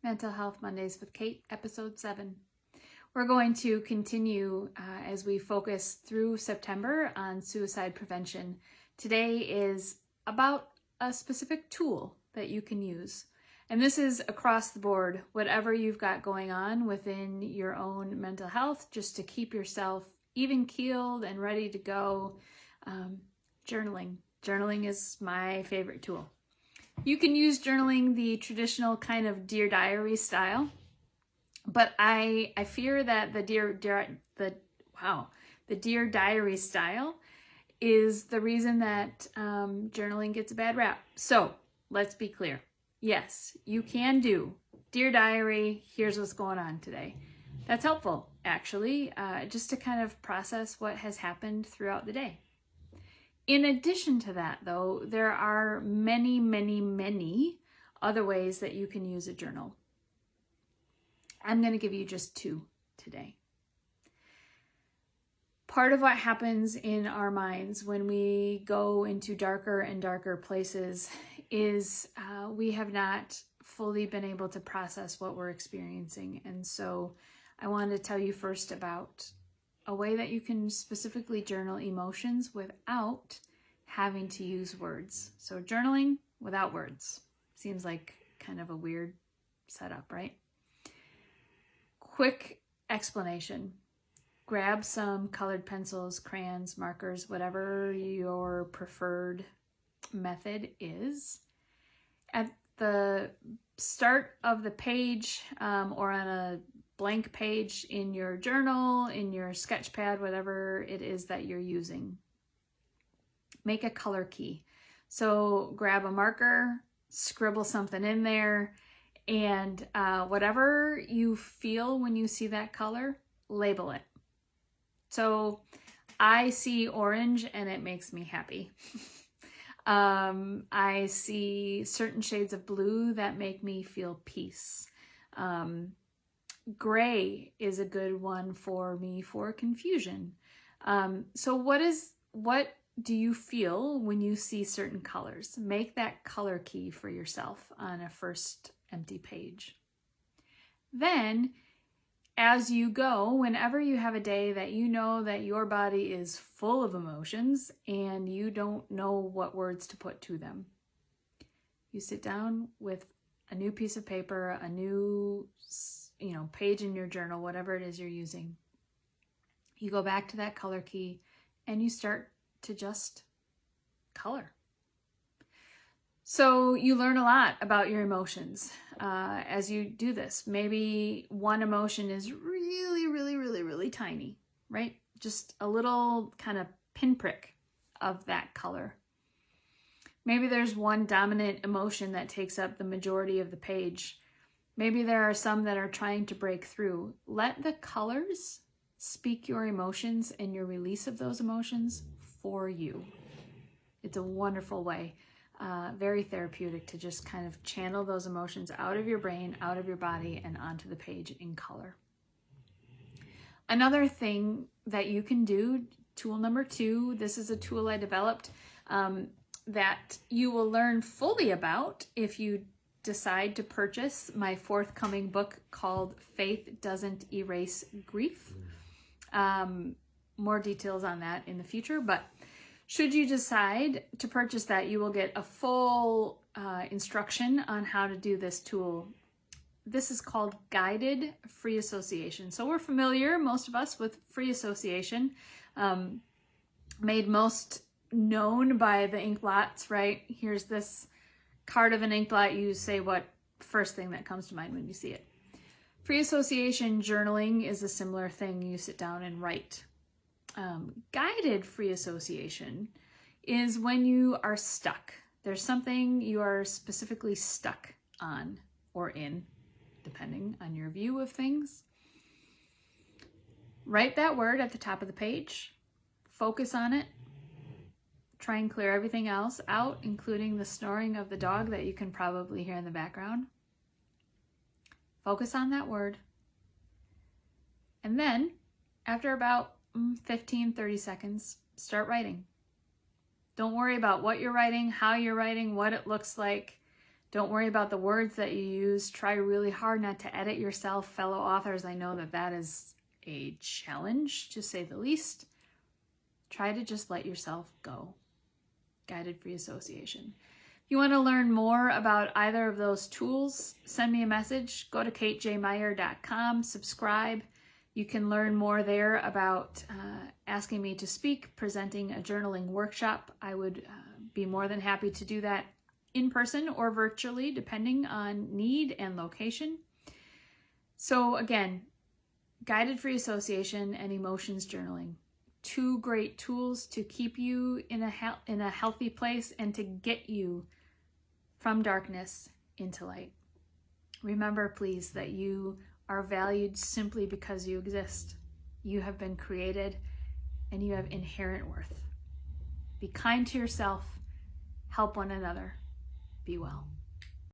Mental Health Mondays with Kate, episode 7. We're going to continue as we focus through September on suicide prevention. Today is about a specific tool that you can use. And this is across the board, whatever you've got going on within your own mental health, just to keep yourself even-keeled and ready to go. Journaling. Journaling is my favorite tool. You can use journaling the traditional kind of Dear Diary style, but I fear that the Dear Diary style is the reason that journaling gets a bad rap. So let's be clear. Yes, you can do Dear Diary, here's what's going on today. That's helpful, actually, just to kind of process what has happened throughout the day. In addition to that, though, there are many, many, many other ways that you can use a journal. I'm going to give you just 2 today. Part of what happens in our minds when we go into darker and darker places is we have not fully been able to process what we're experiencing. And so I wanted to tell you first about a way that you can specifically journal emotions without having to use words. So journaling without words seems like kind of a weird setup, right? Quick explanation. Grab some colored pencils, crayons, markers, whatever your preferred method is. At the start of the page or on a blank page in your journal, in your sketch pad, whatever it is that you're using, make a color key. So grab a marker, scribble something in there, and whatever you feel when you see that color, label it. So I see orange and it makes me happy. I see certain shades of blue that make me feel peace. Gray is a good one for me for confusion. So what do you feel when you see certain colors? Make that color key for yourself on a first empty page. Then, as you go, whenever you have a day that you know that your body is full of emotions and you don't know what words to put to them, you sit down with a new piece of paper, a new page in your journal, whatever it is you're using. You go back to that color key and you start to just color. So you learn a lot about your emotions as you do this. Maybe one emotion is really, really, really, really tiny, right? Just a little kind of pinprick of that color. Maybe there's one dominant emotion that takes up the majority of the page. Maybe there are some that are trying to break through. Let the colors speak your emotions and your release of those emotions for you. It's a wonderful way, very therapeutic, to just kind of channel those emotions out of your brain, out of your body, and onto the page in color. Another thing that you can do, tool number 2, this is a tool I developed that you will learn fully about if you decide to purchase my forthcoming book called Faith Doesn't Erase Grief. More details on that in the future, but should you decide to purchase that, you will get a full instruction on how to do this tool. This is called guided free association. So we're familiar, most of us, with free association, made most known by the ink blots, right? Here's this card of an ink blot. You say what first thing that comes to mind when you see it. Free association journaling is a similar thing. You sit down and write. Guided free association is when you are stuck. There's something you are specifically stuck on or in, depending on your view of things. Write that word at the top of the page. Focus on it. Try and clear everything else out, including the snoring of the dog that you can probably hear in the background. Focus on that word. And then, after about 15-30 seconds, start writing. Don't worry about what you're writing, how you're writing, what it looks like. Don't worry about the words that you use. Try really hard not to edit yourself. Fellow authors, I know that that is a challenge, to say the least. Try to just let yourself go. Guided free association. If you want to learn more about either of those tools, send me a message. Go to katejmeyer.com, subscribe. You can learn more there about asking me to speak, presenting a journaling workshop. I would be more than happy to do that in person or virtually, depending on need and location. So again, guided free association and emotions journaling. Two great tools to keep you in a healthy place and to get you from darkness into light. Remember, please, that you are valued simply because you exist. You have been created and you have inherent worth. Be kind to yourself. Help one another. Be well.